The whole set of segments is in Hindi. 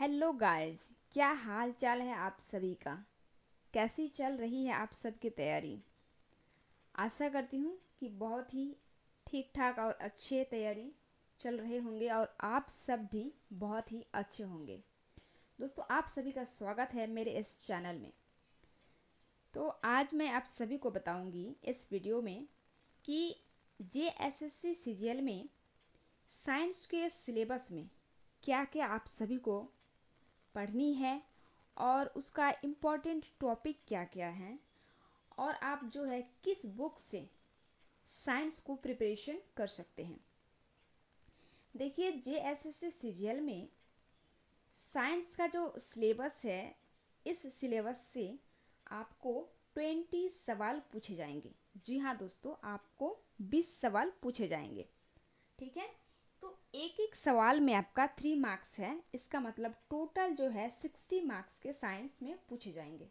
हेलो गाइस, क्या हाल चाल है आप सभी का। कैसी चल रही है आप सबकी तैयारी। आशा करती हूँ कि बहुत ही ठीक ठाक और अच्छे तैयारी चल रहे होंगे और आप सब भी बहुत ही अच्छे होंगे। दोस्तों, आप सभी का स्वागत है मेरे इस चैनल में। तो आज मैं आप सभी को बताऊंगी इस वीडियो में कि JSSC सीजीएल में साइंस के सिलेबस में क्या क्या आप सभी को पढ़नी है और उसका इम्पोर्टेंट टॉपिक क्या क्या है, और आप जो है किस बुक से साइंस को प्रिपरेशन कर सकते हैं। देखिए, JSSC सीजीएल में साइंस का जो सिलेबस है, इस सिलेबस से आपको 20 सवाल पूछे जाएंगे। जी हाँ दोस्तों, आपको 20 सवाल पूछे जाएंगे। ठीक है, तो एक एक सवाल में आपका 3 मार्क्स है। इसका मतलब टोटल जो है 60 मार्क्स के साइंस में पूछे जाएंगे।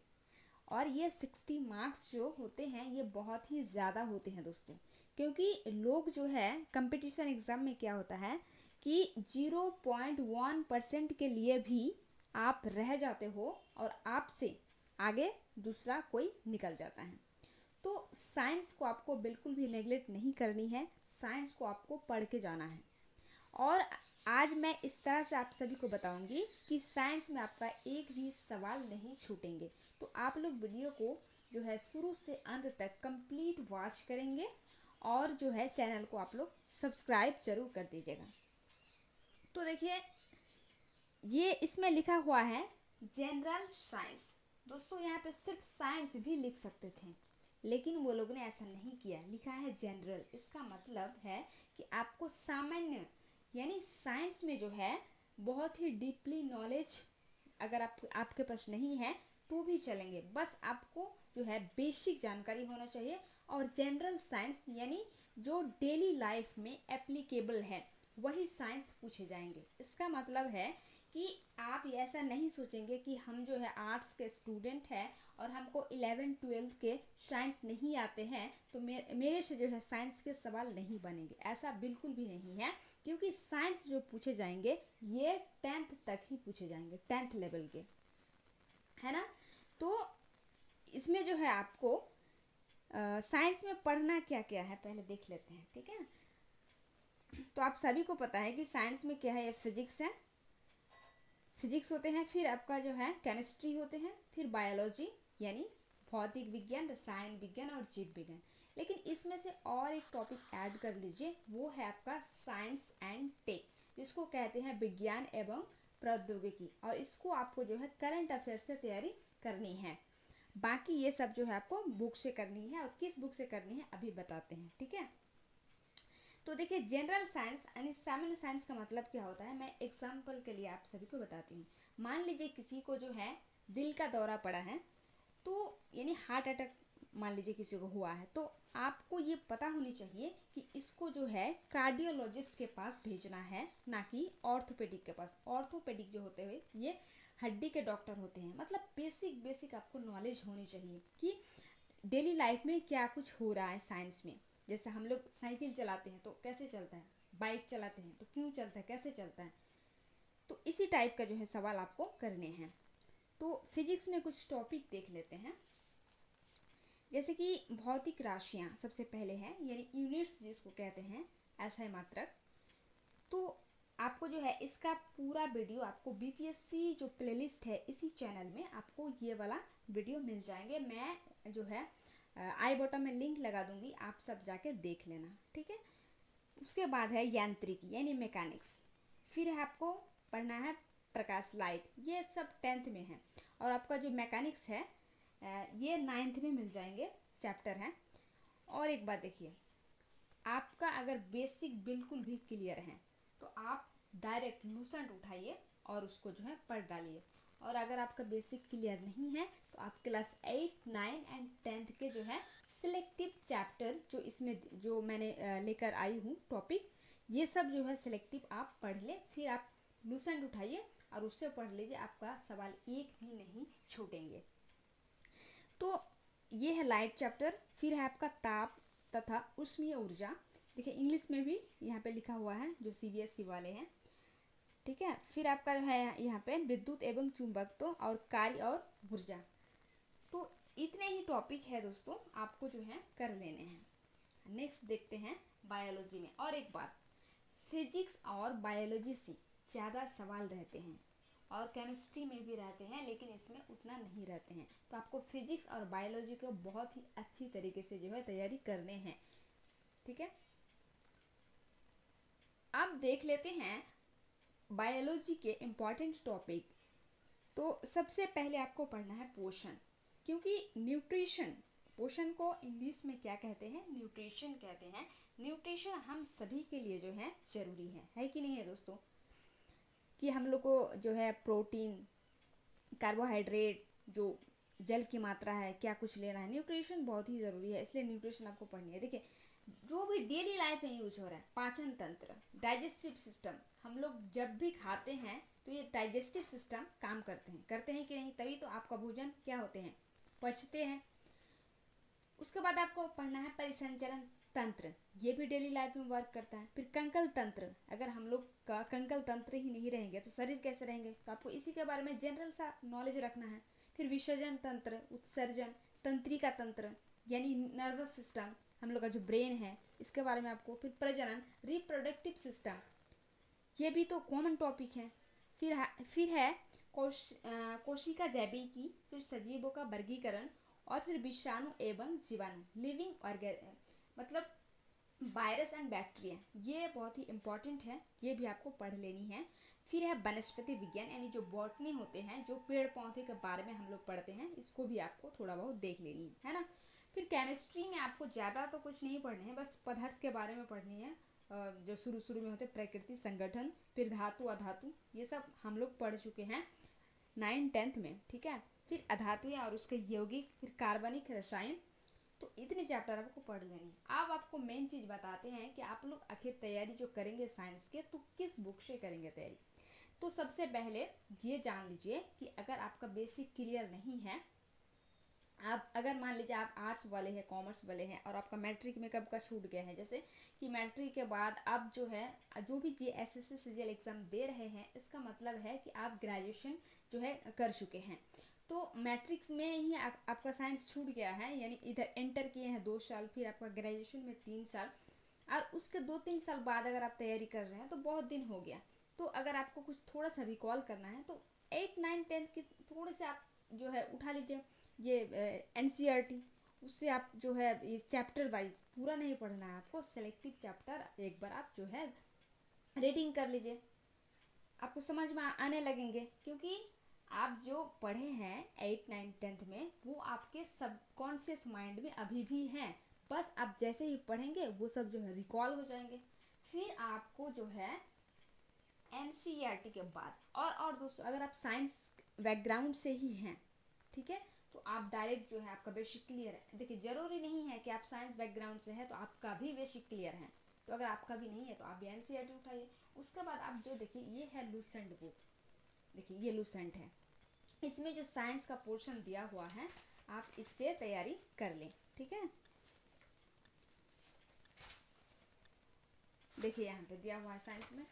और ये 60 मार्क्स जो होते हैं ये बहुत ही ज़्यादा होते हैं दोस्तों, क्योंकि लोग जो है कंपटीशन एग्ज़ाम में क्या होता है कि 0.1% के लिए भी आप रह जाते हो और आपसे आगे दूसरा कोई निकल जाता है। तो साइंस को आपको बिल्कुल भी नेगलेक्ट नहीं करनी है, साइंस को आपको पढ़ के जाना है। और आज मैं इस तरह से आप सभी को बताऊंगी कि साइंस में आपका एक भी सवाल नहीं छूटेंगे। तो आप लोग वीडियो को जो है शुरू से अंत तक कंप्लीट वॉच करेंगे और जो है चैनल को आप लोग सब्सक्राइब जरूर कर दीजिएगा। तो देखिए, ये इसमें लिखा हुआ है जनरल साइंस। दोस्तों, यहाँ पे सिर्फ साइंस भी लिख सकते थे, लेकिन वो लोग ने ऐसा नहीं किया, लिखा है जनरल। इसका मतलब है कि आपको सामान्य यानी साइंस में जो है बहुत ही डीपली नॉलेज अगर आपके पास नहीं है तो भी चलेंगे, बस आपको जो है बेसिक जानकारी होना चाहिए। और जनरल साइंस यानी जो डेली लाइफ में एप्लीकेबल है वही साइंस पूछे जाएंगे। इसका मतलब है कि आप ऐसा नहीं सोचेंगे कि हम जो है आर्ट्स के स्टूडेंट हैं और हमको 11-12 के साइंस नहीं आते हैं तो मेरे से जो है साइंस के सवाल नहीं बनेंगे। ऐसा बिल्कुल भी नहीं है, क्योंकि साइंस जो पूछे जाएंगे ये 10th तक ही पूछे जाएंगे, 10th लेवल के, है ना। तो इसमें जो है आपको साइंस में पढ़ना क्या क्या है पहले देख लेते हैं। ठीक है, तो आप सभी को पता है कि साइंस में क्या है, ये फिजिक्स है, फिजिक्स होते हैं, फिर आपका जो है केमिस्ट्री होते हैं, फिर बायोलॉजी यानी भौतिक विज्ञान, रसायन विज्ञान और जीव विज्ञान। लेकिन इसमें से और एक टॉपिक ऐड कर लीजिए, वो है आपका साइंस एंड टेक, जिसको कहते हैं विज्ञान एवं प्रौद्योगिकी। और इसको आपको जो है करंट अफेयर से तैयारी करनी है। बाकी ये सब जो है आपको बुक से करनी है, और किस बुक से करनी है अभी बताते हैं। ठीक है, तो देखिए, जनरल साइंस यानी सामान्य साइंस का मतलब क्या होता है, मैं एग्जाम्पल के लिए आप सभी को बताती हूँ। मान लीजिए किसी को जो है दिल का दौरा पड़ा है, तो यानी हार्ट अटैक मान लीजिए किसी को हुआ है, तो आपको ये पता होनी चाहिए कि इसको जो है कार्डियोलॉजिस्ट के पास भेजना है, ना कि ऑर्थोपेडिक के पास। ऑर्थोपेडिक जो होते हुए ये हड्डी के डॉक्टर होते हैं। मतलब बेसिक बेसिक आपको नॉलेज होनी चाहिए कि डेली लाइफ में क्या कुछ हो रहा है साइंस में। जैसे हम लोग साइकिल चलाते हैं तो कैसे चलता है, बाइक चलाते हैं तो क्यों चलता है, कैसे चलता है। तो इसी टाइप का जो है सवाल आपको करने हैं। तो फिजिक्स में कुछ टॉपिक देख लेते हैं, जैसे कि भौतिक राशियां सबसे पहले है, यानी यूनिट्स जिसको कहते हैं, ऐसा है मात्रक। तो आपको जो है इसका पूरा वीडियो आपको बीपीएससी जो प्लेलिस्ट है इसी चैनल में आपको ये वाला वीडियो मिल जाएंगे। मैं जो है आई बटन में लिंक लगा दूंगी, आप सब जाके देख लेना। ठीक है, उसके बाद है यांत्रिकी यानी मैकेनिक्स, फिर है आपको पढ़ना है प्रकाश लाइट, ये सब 10th में है। और आपका जो मैकेनिक्स है ये 9th में मिल जाएंगे, चैप्टर हैं। और एक बात देखिए, आपका अगर बेसिक बिल्कुल भी क्लियर है तो आप डायरेक्ट लूसेंट उठाइए और उसको जो है पढ़ डालिए। और अगर आपका बेसिक क्लियर नहीं है तो आप क्लास 8, 9 एंड 10th के जो है सिलेक्टिव चैप्टर जो इसमें जो मैंने लेकर आई हूँ टॉपिक, ये सब जो है सिलेक्टिव आप पढ़ लें, फिर आप लूसेंट उठाइए और उससे पढ़ लीजिए, आपका सवाल एक भी नहीं छूटेंगे। तो ये है लाइट चैप्टर। फिर है आपका ताप तथा उष्मीय ऊर्जा। देखिए, इंग्लिश में भी यहाँ पे लिखा हुआ है जो सीबीएसई वाले हैं। ठीक है। फिर आपका जो है यहाँ पे विद्युत एवं चुंबकत्व और कार्य और ऊर्जा। तो इतने ही टॉपिक है दोस्तों, आपको जो है कर लेने हैं। नेक्स्ट देखते हैं बायोलॉजी में। और एक बात, फिजिक्स और बायोलॉजी से ज़्यादा सवाल रहते हैं और केमिस्ट्री में भी रहते हैं, लेकिन इसमें उतना नहीं रहते हैं। तो आपको फिजिक्स और बायोलॉजी को बहुत ही अच्छी तरीके से जो है तैयारी करने हैं, ठीक है। अब देख लेते हैं बायोलॉजी के इम्पॉर्टेंट टॉपिक। तो सबसे पहले आपको पढ़ना है पोषण, क्योंकि न्यूट्रिशन, पोषण को इंग्लिश में क्या कहते हैं, न्यूट्रिशन कहते हैं। न्यूट्रिशन हम सभी के लिए जो है ज़रूरी है कि नहीं है दोस्तों, कि हम लोग को जो है प्रोटीन, कार्बोहाइड्रेट, जो जल की मात्रा है, क्या कुछ लेना है, न्यूट्रिशन बहुत ही ज़रूरी है, इसलिए न्यूट्रिशन आपको पढ़नी है। देखिए जो भी डेली लाइफ में यूज हो रहा है, पाचन तंत्र, डाइजेस्टिव सिस्टम, हम लोग जब भी खाते हैं तो ये डाइजेस्टिव सिस्टम काम करते हैं कि नहीं, तभी तो आपका भोजन क्या होते हैं, पचते हैं। उसके बाद आपको पढ़ना है परिसंचरण तंत्र, ये भी डेली लाइफ में वर्क करता है। फिर कंकल तंत्र, अगर हम लोग का कंकल तंत्र ही नहीं रहेंगे तो शरीर कैसे रहेंगे, तो आपको इसी के बारे में जनरल सा नॉलेज रखना है। फिर विसर्जन तंत्र, उत्सर्जन, तंत्रिका तंत्र यानी नर्वस सिस्टम, हम लोग का जो ब्रेन है, इसके बारे में आपको। फिर प्रजनन, रिप्रोडक्टिव सिस्टम, ये भी तो कॉमन टॉपिक है। फिर है कोशिका जैविकी, फिर सजीवों का वर्गीकरण, और फिर विषाणु एवं जीवाणु, लिविंग ऑर्गेन, मतलब वायरस एंड बैक्टीरिया, ये बहुत ही इंपॉर्टेंट है, ये भी आपको पढ़ लेनी है। फिर है वनस्पति विज्ञान, यानी जो बॉटनी होते हैं, जो पेड़ पौधे के बारे में हम लोग पढ़ते हैं, इसको भी आपको थोड़ा बहुत देख लेनी है ना। फिर केमिस्ट्री में आपको ज़्यादा तो कुछ नहीं पढ़ने हैं, बस पदार्थ के बारे में पढ़नी है, जो शुरू में होते हैं, प्रकृति, संगठन, फिर धातु अधातु, ये सब हम लोग पढ़ चुके हैं 9th-10th में, ठीक है। फिर अधातुएं और उसके यौगिक, फिर कार्बनिक रसायन, तो इतने चैप्टर आपको पढ़ लेनी है। अब आपको मेन चीज़ बताते हैं कि आप लोग आखिर तैयारी जो करेंगे साइंस के, तो किस बुक से करेंगे तैयारी। तो सबसे पहले ये जान लीजिए कि अगर आपका बेसिक क्लियर नहीं है, आप अगर मान लीजिए आप आर्ट्स वाले हैं, कॉमर्स वाले हैं, और आपका मैट्रिक में कब का छूट गया है, जैसे कि मैट्रिक के बाद आप जो है जो भी JSS CGL एग्ज़ाम दे रहे हैं, इसका मतलब है कि आप ग्रेजुएशन जो है कर चुके हैं। तो मैट्रिक्स में ही आपका साइंस छूट गया है, यानी इधर एंटर किए हैं 2 साल, फिर आपका ग्रेजुएशन में 3 साल, और उसके 2-3 साल बाद अगर आप तैयारी कर रहे हैं तो बहुत दिन हो गया। तो अगर आपको कुछ थोड़ा सा रिकॉल करना है तो 8-9-10 की थोड़े से आप जो है उठा लीजिए, ये NCERT, उससे आप जो है ये चैप्टर वाइज पूरा नहीं पढ़ना है आपको, सेलेक्टिव चैप्टर एक बार आप जो है रीडिंग कर लीजिए, आपको समझ में आने लगेंगे। क्योंकि आप जो पढ़े हैं 8-9-10th में, वो आपके सबकॉन्शियस माइंड में अभी भी हैं, बस आप जैसे ही पढ़ेंगे वो सब जो है रिकॉल हो जाएंगे। फिर आपको जो है NCERT के बाद, और दोस्तों अगर आप साइंस बैकग्राउंड से ही हैं, ठीक है, तो आप डायरेक्ट जो है आपका बेसिक क्लियर है। देखिए ज़रूरी नहीं है कि आप साइंस बैकग्राउंड से है तो आपका भी बेसिक क्लियर है, तो अगर आपका भी नहीं है तो आप भी NCERT उठाइए। उसके बाद आप जो देखिए, ये है लूसेंट बुक, देखिए ये लूसेंट है, इसमें जो साइंस का पोर्शन दिया हुआ है, आप इससे तैयारी कर लें, ठीक है। देखिए यहाँ पे दिया हुआ है साइंस में,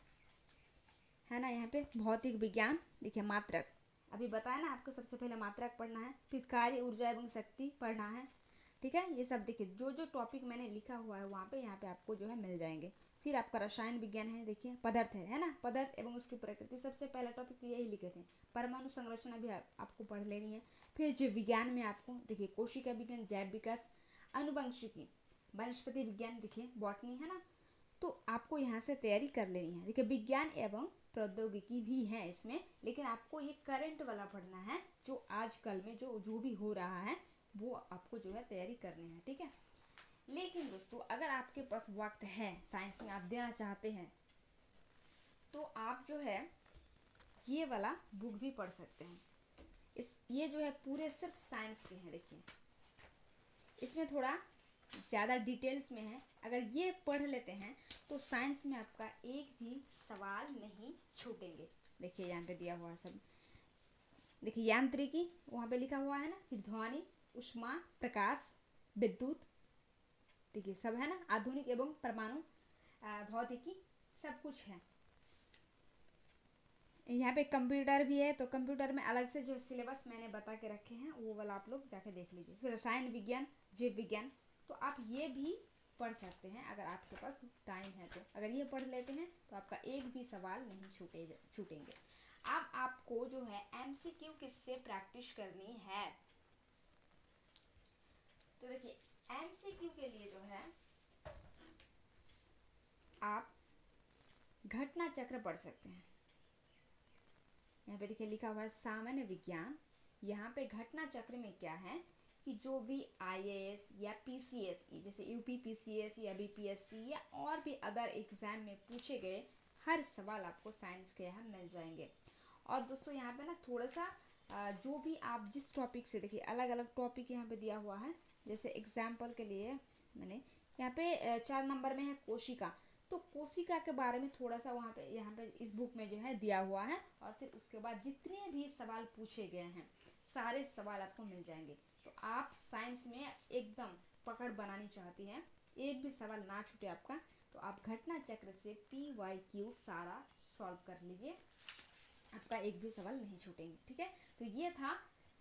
है ना, यहाँ पे भौतिक विज्ञान, देखिए मात्रक, अभी बताया ना आपको, सबसे पहले मात्रक पढ़ना है, फिर कार्य, ऊर्जा एवं शक्ति पढ़ना है, ठीक है। ये सब देखिए जो जो टॉपिक मैंने लिखा हुआ है वहाँ पे, यहाँ पे आपको जो है मिल जाएंगे। फिर आपका रसायन विज्ञान है, देखिए पदार्थ है ना, पदार्थ एवं उसकी प्रकृति, सबसे पहला टॉपिक तो यही लिखे थे। परमाणु संरचना भी आपको पढ़ लेनी है। फिर जीव विज्ञान में आपको देखिए कोशिका विज्ञान, जैव विकास, आनुवंशिकी, वनस्पति विज्ञान, देखिए बॉटनी, है ना, तो आपको यहाँ से तैयारी कर लेनी है। देखिए विज्ञान एवं प्रौद्योगिकी भी है इसमें, लेकिन आपको ये करंट वाला पढ़ना है, जो आजकल में जो भी हो रहा है वो आपको जो है तैयारी करनी है, ठीक है। लेकिन दोस्तों अगर आपके पास वक्त है, साइंस में आप देना चाहते हैं, तो आप जो है ये वाला बुक भी पढ़ सकते हैं। ये जो है पूरे सिर्फ साइंस के हैं, देखिए इसमें थोड़ा ज़्यादा डिटेल्स में है। अगर ये पढ़ लेते हैं तो साइंस में आपका एक भी सवाल नहीं छूटेंगे। देखिए यहाँ पे दिया हुआ सब, देखिए यांत्रिकी वहाँ पे लिखा हुआ है ना, फिर ध्वनि, ऊष्मा, प्रकाश, विद्युत, देखिए सब है ना, आधुनिक एवं परमाणु भौतिकी, सब कुछ है। यहाँ पे कंप्यूटर भी है, तो कंप्यूटर में अलग से जो सिलेबस मैंने बता के रखे हैं वो वाला आप लोग जाके देख लीजिए। फिर रसायन विज्ञान, जीव विज्ञान, तो आप ये भी पढ़ सकते हैं अगर आपके पास टाइम है तो। अगर ये पढ़ लेते हैं तो आपका एक भी सवाल नहीं छूटेंगे। अब आपको जो है MCQ किससे प्रैक्टिस करनी है, तो देखिए MCQ के लिए जो है आप घटना चक्र पढ़ सकते हैं। यहाँ पे देखिए लिखा हुआ है सामान्य विज्ञान। यहाँ पे घटना चक्र में क्या है कि जो भी IAS या PCS जैसे UP PCS या BPSC या और भी अदर एग्जाम में पूछे गए हर सवाल आपको साइंस के यहाँ मिल जाएंगे। और दोस्तों यहाँ पे ना थोड़ा सा जो भी आप जिस टॉपिक से, देखिए अलग अलग टॉपिक यहाँ पे दिया हुआ है। जैसे एग्जाम्पल के लिए मैंने यहाँ पे 4 नंबर में है कोशिका, तो कोशिका के बारे में थोड़ा सा वहाँ पे यहाँ पे इस बुक में जो है दिया हुआ है। और फिर उसके बाद जितने भी सवाल पूछे गए हैं सारे सवाल आपको मिल जाएंगे। तो आप साइंस में एकदम पकड़ बनानी चाहती हैं, एक भी सवाल ना छूटे आपका, तो आप घटना चक्र से PYQ सारा सॉल्व कर लीजिए, आपका एक भी सवाल नहीं छूटेंगे। ठीक है, तो ये था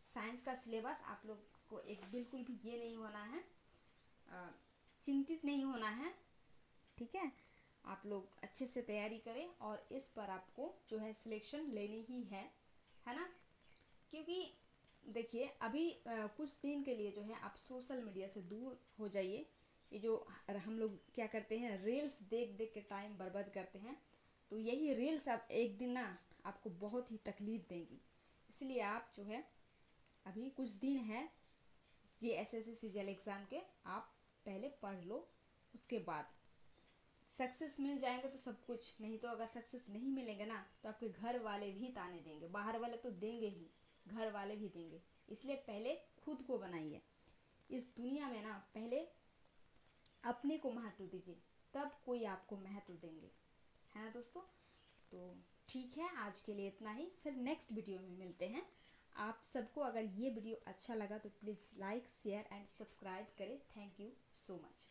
साइंस का सिलेबस। आप लोग को एक बिल्कुल भी ये नहीं होना है, चिंतित नहीं होना है। ठीक है, आप लोग अच्छे से तैयारी करें और इस पर आपको जो है सिलेक्शन लेनी ही है ना। क्योंकि देखिए अभी कुछ दिन के लिए जो है आप सोशल मीडिया से दूर हो जाइए। ये जो हम लोग क्या करते हैं, रील्स देख देख के टाइम बर्बाद करते हैं, तो यही रील्स अब एक दिन ना आपको बहुत ही तकलीफ देंगी। इसलिए आप जो है अभी कुछ दिन है ये SSC CGL एग्ज़ाम के, आप पहले पढ़ लो, उसके बाद सक्सेस मिल जाएंगे तो सब कुछ, नहीं तो अगर सक्सेस नहीं मिलेंगे ना तो आपके घर वाले भी ताने देंगे, बाहर वाले तो देंगे ही, घर वाले भी देंगे। इसलिए पहले खुद को बनाइए इस दुनिया में ना, पहले अपने को महत्व दीजिए, तब कोई आपको महत्व देंगे, है ना दोस्तों। तो ठीक है, आज के लिए इतना ही, फिर नेक्स्ट वीडियो में मिलते हैं। आप सबको अगर ये वीडियो अच्छा लगा तो please like share and subscribe करें। Thank you so much.